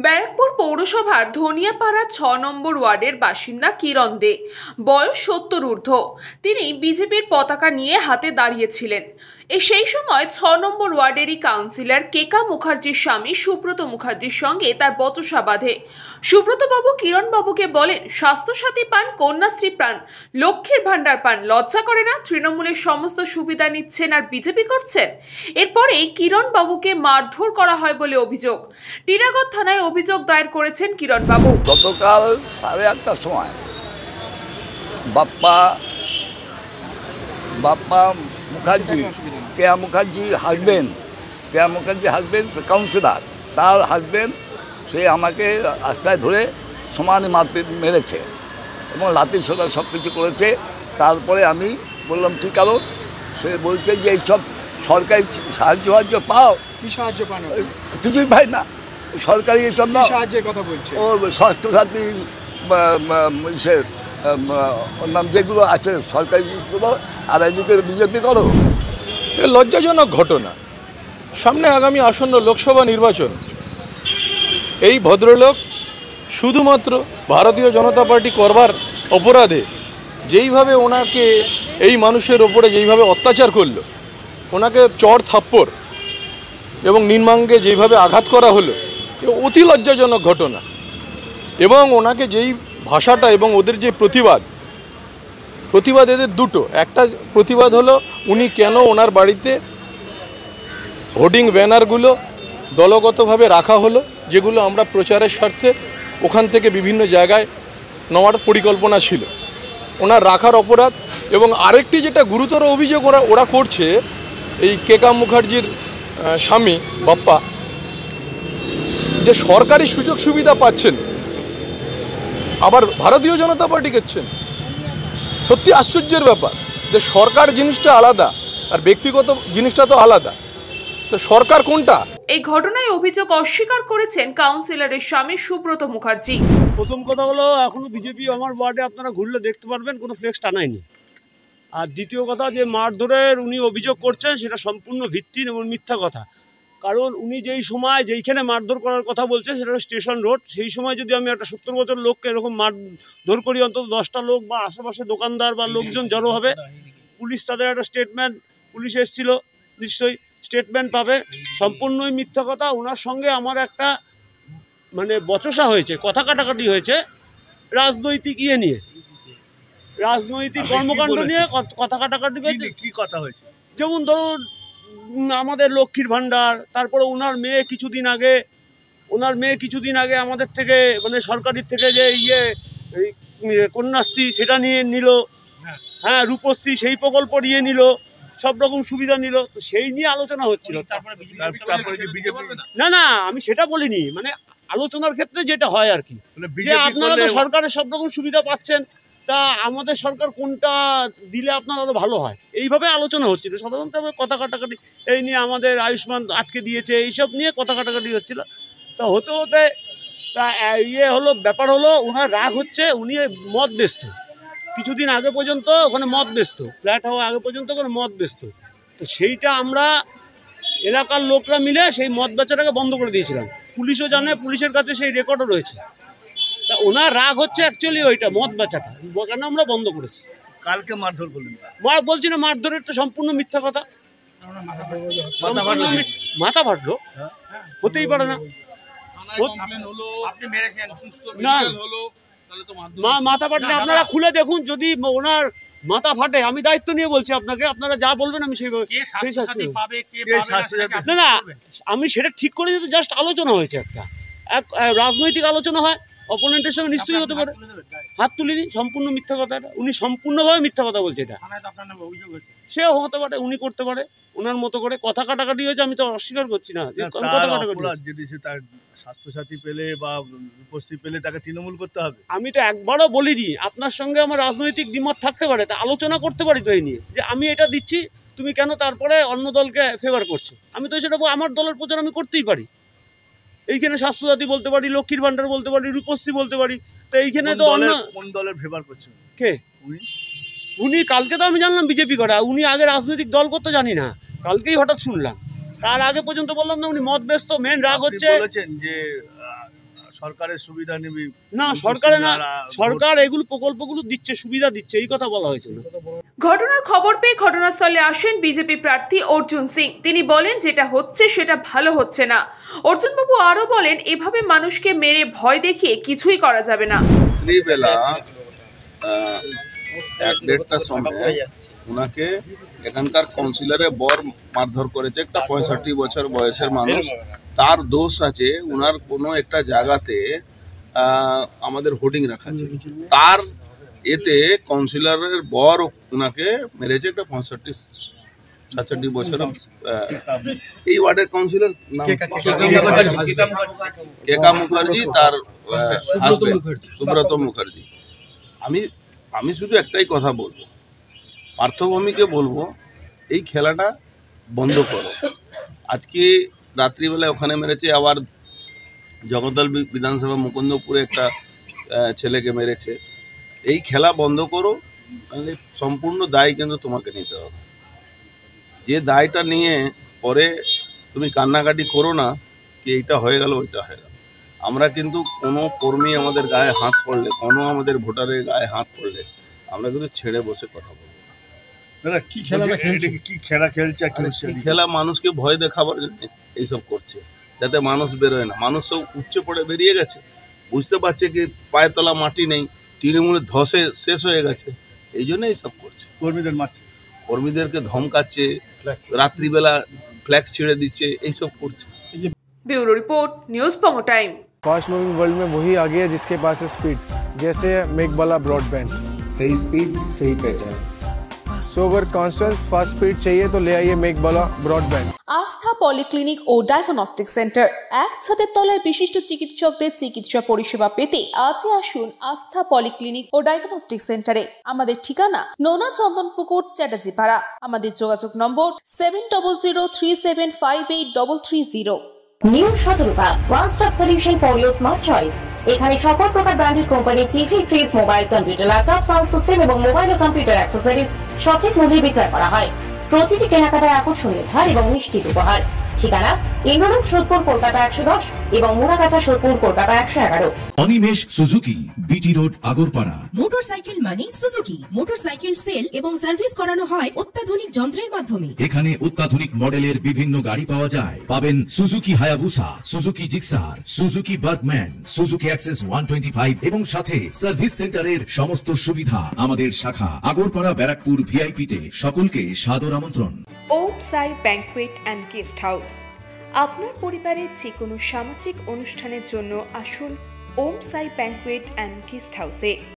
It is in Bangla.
ব্যারাকপুর পৌরসভার ধনিয়াপাড়া ৬ নম্বর ওয়ার্ডের বাসিন্দা কিরণ দে, বয়স ৭০ ঊর্ধ্ব। তিনি বিজেপির পতাকা নিয়ে হাতে দাঁড়িয়েছিলেন। সেই সময় ৬ নম্বর ওয়ার্ডেরই কাউন্সিলর কেকা মুখার্জির স্বামী সুব্রত মুখার্জির সঙ্গে তার বচসা বাঁধে। সুব্রতবাবু কিরণবাবুকে বলেন, স্বাস্থ্যসাথী পান, কন্যাশ্রী পান, লক্ষ্মীর ভাণ্ডার পান, লজ্জা করে না? তৃণমূলের সমস্ত সুবিধা নিচ্ছেন আর বিজেপি করছেন। এরপরেই কিরণবাবুকে মারধর করা হয় বলে অভিযোগ। টিটাগড় থানায় অভিযোগ দায়ের করেছেন কিরণবাবু। গতকাল 8:30টার সময় বাপ্পা মুখার্জি, কেয়া মুখার্জির হাজবেন্ড কাউন্সিলর, তার হাজবেন্ড সে আমাকে রাস্তায় ধরে সমানে মেরেছে এবং লাঠি ছোড়া সব কিছু করেছে। তারপরে আমি বললাম কি কারণ? সে বলছে যে এইসব সরকারি সাহায্য পাও। কি সাহায্য পান? কিছুই পাই না, সরকারি এইসব না, সাহায্যের কথা বলছে। ও স্বাস্থ্যসাথী ওর নাম যেগুলো আছে সরকারিগুলো, আর এদিকে বিজেপি করো। লজ্জাজনক ঘটনা। সামনে আগামী আসন্ন লোকসভা নির্বাচন। এই ভদ্রলোক শুধুমাত্র ভারতীয় জনতা পার্টি করবার অপরাধে যেইভাবে ওনাকে, এই মানুষের ওপরে যেইভাবে অত্যাচার করলো, ওনাকে চড় থাপ্পড় এবং নির্মাঙ্গে যেইভাবে আঘাত করা হলো, অতি লজ্জাজনক ঘটনা। এবং ওনাকে যেই ভাষাটা এবং ওদের যে প্রতিবাদ এদের দুটো। একটা প্রতিবাদ হলো উনি কেন ওনার বাড়িতে হোর্ডিং ব্যানারগুলো দলগতভাবে রাখা হলো, যেগুলো আমরা প্রচারের স্বার্থে ওখান থেকে বিভিন্ন জায়গায় নেওয়ার পরিকল্পনা ছিল, ওনার রাখার অপরাধ। এবং আরেকটি যেটা গুরুতর অভিযোগ ওরা করছে, এই কেকা মুখার্জির স্বামী বাপ্পা যে সরকারি সুযোগ সুবিধা পাচ্ছেন, আবার ভারতীয় জনতা পার্টি করছেন। সত্যি আশ্চর্যের ব্যাপার যে সরকার জিনিসটা আলাদা আর ব্যক্তিগত জিনিসটা তো আলাদা। তো সরকার কোনটা? এই ঘটনায় অভিযোগ অস্বীকার করেছেন কাউন্সিলরের স্বামী সুব্রত মুখার্জি। প্রথম কথা হলো, এখনো বিজেপি আমার ওয়ার্ডে আপনারা ঘুরলে দেখতে পারবেন কোনো ফ্লেক্স টানায়নি। আর দ্বিতীয় কথা, যে মারধরের উনি অভিযোগ করছেন সেটা সম্পূর্ণ ভিত্তিহীন এবং মিথ্যা কথা। কারণ উনি যেইখানে মারধর করার কথা বলছে সেটা স্টেশন রোড। সেই সময় যদি আমি একটা 70 বছর লোককে এরকম মারধর করি, অন্তত 10টা লোক বা আশেপাশে দোকানদার বা লোকজন জড়ো হবে। পুলিশ তাদের একটা স্টেটমেন্ট, পুলিশ এসেছিল, নিশ্চয়ই স্টেটমেন্ট পাবে। সম্পূর্ণই মিথ্যা কথা। ওনার সঙ্গে আমার একটা বচসা হয়েছে, কথা কাটাকাটি হয়েছে রাজনৈতিক নিয়ে, রাজনৈতিক কর্মকাণ্ড নিয়ে কথা কাটাকাটি হয়েছে। কি কথা হয়েছে? যেমন ধরুন, আমাদের লক্ষ্মীর ভাণ্ডার, তারপরে ওনার মেয়ে কিছুদিন আগে আমাদের থেকে সরকারি থেকে যে কন্যাশ্রী সেটা নিয়ে নিল, হ্যাঁ রূপশ্রী সেই প্রকল্প নিয়ে নিল, সব রকম সুবিধা নিল। তো সেই নিয়ে আলোচনা হচ্ছিল। না আমি সেটা বলিনি, আলোচনার ক্ষেত্রে যেটা হয় আর কি, যে আপনারা তো সরকারের সব রকম সুবিধা পাচ্ছেন, তা আমাদের সরকার কোনটা দিলে আপনার আরো ভালো হয়, এইভাবে আলোচনা হচ্ছিল। সাধারণত কথা কাটাকাটি এই নিয়ে, আমাদের আয়ুষ্মান আটকে দিয়েছে, এইসব নিয়ে কথা কাটাকাটি হচ্ছিল। তা হতে তা হলো, ব্যাপার হলো ওনার রাগ হচ্ছে, উনি মদ বেচত কিছুদিন আগে পর্যন্ত, ওখানে মদ বেচত, ফ্ল্যাট হওয়া আগে পর্যন্ত ওখানে মদ বেচত। তো সেইটা আমরা এলাকার লোকরা মিলে সেই মদ বেচাটাকে বন্ধ করে দিয়েছিলাম। পুলিশও জানে, পুলিশের কাছে সেই রেকর্ডও রয়েছে। তা ওনার রাগ হচ্ছে অ্যাকচুয়ালি ওইটা মদ বেচাটা, কেন আমরা বন্ধ করেছি। কালকে মারধর করলেন? বলছি না, মারধরের তো সম্পূর্ণ মিথ্যা কথা। মাথা ফাটলো? হতেই পারে না। মাথা ফাটলে আপনারা খুলে দেখুন, যদি ওনার মাথা ফাটে, আমি দায়িত্ব নিয়ে বলছি আপনাকে, আপনারা যা বলবেন আমি সেইভাবে। না আমি সেটা ঠিক করে দিতে, জাস্ট আলোচনা হয়েছে, একটা রাজনৈতিক আলোচনা হয়, অপোনেন্টের সঙ্গে নিশ্চয়ই হতে পারে। হাত তুলিনি, সম্পূর্ণ মিথ্যা কথা। এটা উনি সম্পূর্ণভাবে মিথ্যা কথা বলছে। এটা সে হতে পারে, উনি করতে পারে ওনার মতো করে। কথা কাটাকাটি হয়েছে, আমি তো অস্বীকার করছি না। স্বাস্থ্যসাথী পেলে বা রূপশ্রী পেলে তাকে তৃণমূল করতে হবে, আমি তো একবারও বলিনি। আপনার সঙ্গে আমার রাজনৈতিক দ্বিমত থাকতে পারে, তা আলোচনা করতে পারি তো এই নিয়ে, যে আমি এটা দিচ্ছি, তুমি কেন তারপরে অন্য দলকে ফেভার করছো। আমি তো সেটা আমার দলের প্রচার আমি করতেই পারি। এইখানে স্বাস্থ্যসাথী বলতে পারি, লক্ষ্মীর ভাণ্ডার বলতে পারি, রূপশ্রী বলতে পারি। তো এইখানে তো অন্য কোন দলের ফেভার করছেন? কে উনি? কালকে তো আমি জানলাম বিজেপি করা। উনি আগে রাজনৈতিক দল করতে জানি না, কালকেই হঠাৎ শুনলাম। তার আগে পর্যন্ত বললাম না উনি মদ ব্যস্ত। মেন রাগ হচ্ছে, বলেছেন যে সরকারের সুবিধা নিবি না সরকারে না, সরকার এগুলো প্রকল্পগুলো দিচ্ছে, সুবিধা দিচ্ছে, এই কথা বলা হয়েছিল। ঘটনার খবর পেয়ে ঘটনাস্থলে আসেন বিজেপি প্রার্থী অর্জুন সিং। তিনি বলেন যেটা হচ্ছে সেটা ভালো হচ্ছে না। অর্জুনবাবু আরো বলেন এভাবে মানুষকে মেরে ভয় দেখিয়ে কিছুই করা যাবে না। রাত্রিবেলা 1-1:30টার সময় ওনাকে এখানকার কাউন্সিলরে বর মারধর করেছে, একটা 65 বছর বয়সের মানুষ। তার দোষ আছে, ওনার কোনো একটা জায়গাতে আমাদের হোর্ডিং রাখা ছিল, তার এতে কাউন্সিলরের বর ওনাকে মেরেছে, একটা 65-66 বছর এই ওয়ার্ডের কাউন্সিলর নাম কেকা মুখার্জি, তার সুব্রত মুখার্জি। আমি শুধু একটাই কথা বলবো, পার্থভূমিকে বলবো এই খেলাটা বন্ধ করো। আজকে রাত্রিবেলা ওখানে মেরেছে, আবার জগদ্দল বিধানসভা মুকুন্দপুরে একটা ছেলেকে মেরেছে। এই খেলা বন্ধ করো, তাহলে সম্পূর্ণ দায় কিন্তু তোমাকে নিতে হবে। যে দায়টা নিয়ে পরে তুমি কান্নাকাটি করো না কি এইটা হয়ে গেল ওইটা হয়ে গেল। আমরা কিন্তু কোনো কর্মী আমাদের গায়ে হাত পড়লে, কোনো আমাদের ভোটারের গায়ে হাত পড়লে আমরা কিন্তু ছেড়ে বসে কথা বলবো। দাদা কি খেলা খেলছে? খেলা মানুষকে ভয় দেখাবার জন্য এইসব করছে, যাতে মানুষ বেরোয় না। মানুষ সব উপচে পড়ে বেরিয়ে গেছে, বুঝতে পারছে কি পায়ের তলা মাটি নেই, তৃণমূলের ধসে শেষ হয়ে গেছে, এই জন্য এইসব করছে। কর্মীদের মারছে, কর্মীদেরকে ধমকাচ্ছে, রাত্রিবেলা ফ্ল্যাক্স ছিঁড়ে দিচ্ছে, এইসব করছে। Bureau report, news Pongo time. Fast moving world में वही आगे है जिसके पास है स्पीड, जैसे मेघबाला ब्रॉडबैंड। सही स्पीड सही पहचान। सो अगर कांस्टेंट फास्ट स्पीड चाहिए तो ले आइए मेघबाला ब्रॉडबैंड। আস্থা পলিক্লিনিক ও ডায়াগনস্টিক সেন্টার, এক ছাদের তলায় বিশিষ্ট চিকিৎসকদের চিকিৎসা পরিষেবা পেতে আজই আসুন আস্থা পলিক্লিনিক ও ডায়াগনস্টিক সেন্টারে। আমাদের ঠিকানা নোনা চন্দনপুকুর, চ্যাটার্জিপাড়া। আমাদের যোগাযোগ number 7003758330। New Sadarupa, one stop solution for your smart choice. এখানে সকল প্রকার ব্র্যান্ডেড কোম্পানির TV, fridge, mobile, computer, laptop, sound system এবং মোবাইল ও কম্পিউটার অ্যাক্সেসরিজ সঠিক মূল্যে বিক্রয় করা হয়। প্রতিটি কেনাকাটায় আকর্ষণীয় ছাড় এবং নিশ্চিত উপহার। ঠিকানা ইন্দ্রনগর, সোদপুর, কলকাতা 110 এবং Muragachha, Sodepur, Kolkata 111। Animesh Suzuki, BT road, Agarpara. Motorcycle মানে সুজুকি। মোটরসাইকেল সেল এবং সার্ভিস করানো হয় অত্যাধুনিক যন্ত্রের মাধ্যমে। এখানে অত্যাধুনিক মডেলের বিভিন্ন গাড়ি পাওয়া যায়। পাবেন Suzuki Hayabusa, Suzuki Gixxer, Suzuki Bergman, Suzuki access 125 এবং সাথে সার্ভিস সেন্টারের সমস্ত সুবিধা। আমাদের শাখা আগরপাড়া, ব্যারাকপুর ভিআইপি তে। সকলকে সাদর আমন্ত্রণ। ওম সাই ব্যাংকুয়েট অ্যান্ড গেস্ট হাউস। আপনার পরিবারের যে কোনো সামাজিক অনুষ্ঠানের জন্য আসুন ওম সাই ব্যাংকুয়েট অ্যান্ড গেস্ট হাউসে।